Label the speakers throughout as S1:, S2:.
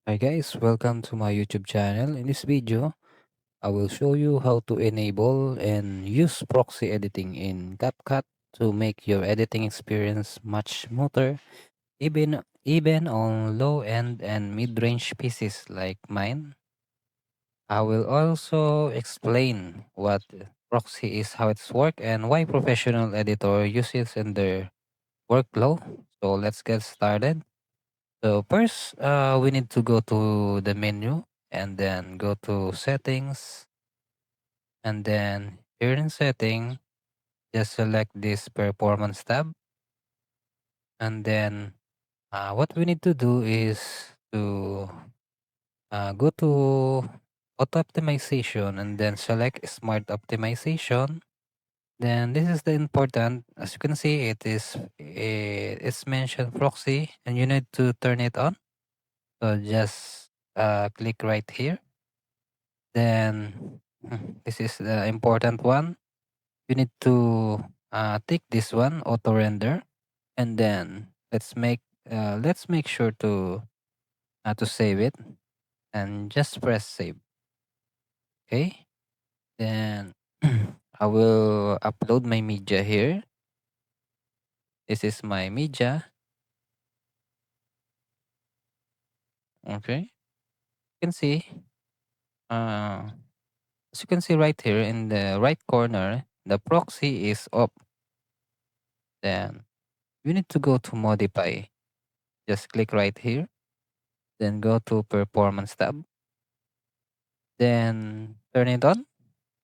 S1: Hi guys, welcome to my YouTube channel. In this video, I will show you how to enable and use proxy editing in CapCut to make your editing experience much smoother, even on low-end and mid-range PCs like mine. I will also explain what proxy is, how it's work, and why professional editor use it in their workflow. So let's get started. So first, we need to go to the menu and then go to settings, and then here in setting, just select this performance tab, and then what we need to do is to go to auto optimization and then select smart optimization. Then this is the important, as you can see, it's mentioned proxy, and you need to turn it on. So just click right here. Then this is the important one. You need to tick this one, auto render, and then let's make sure to save it and just press save. Okay. Then I will upload my media here. This is my media. Okay. You can see. Uh, as you can see right here in the right corner, the proxy is up. Then you need to go to modify. Just click right here, then go to performance tab, then turn it on,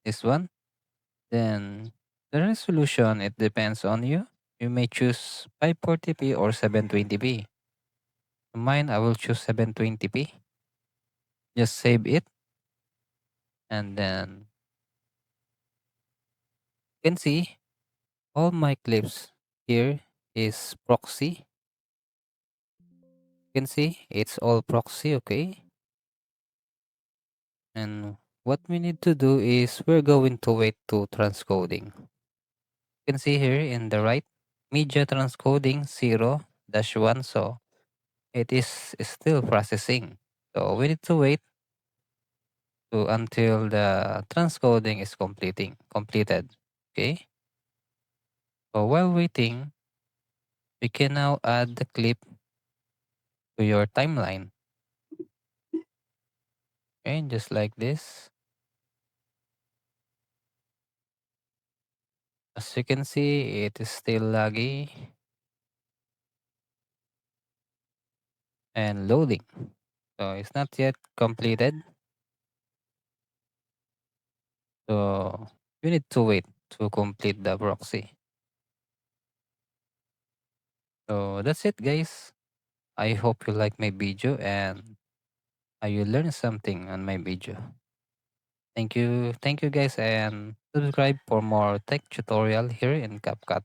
S1: this one. Then the resolution, it depends on you. You may choose 540p or 720p. Mine, I will choose 720p. Just save it, and then you can see all my clips here is proxy. You can see it's all proxy, okay? And what we need to do is we're going to wait to transcoding. You can see here in the right, media transcoding 0-1. So it is still processing. So we need to wait to until the transcoding is completed. Okay. So while waiting, we can now add the clip to your timeline. Okay, just like this. As you can see, it is still laggy and loading. So it's not yet completed. So you need to wait to complete the proxy. So that's it, guys. I hope you like my video and you learned something on my video. Thank you guys, and subscribe for more tech tutorial here in CapCut.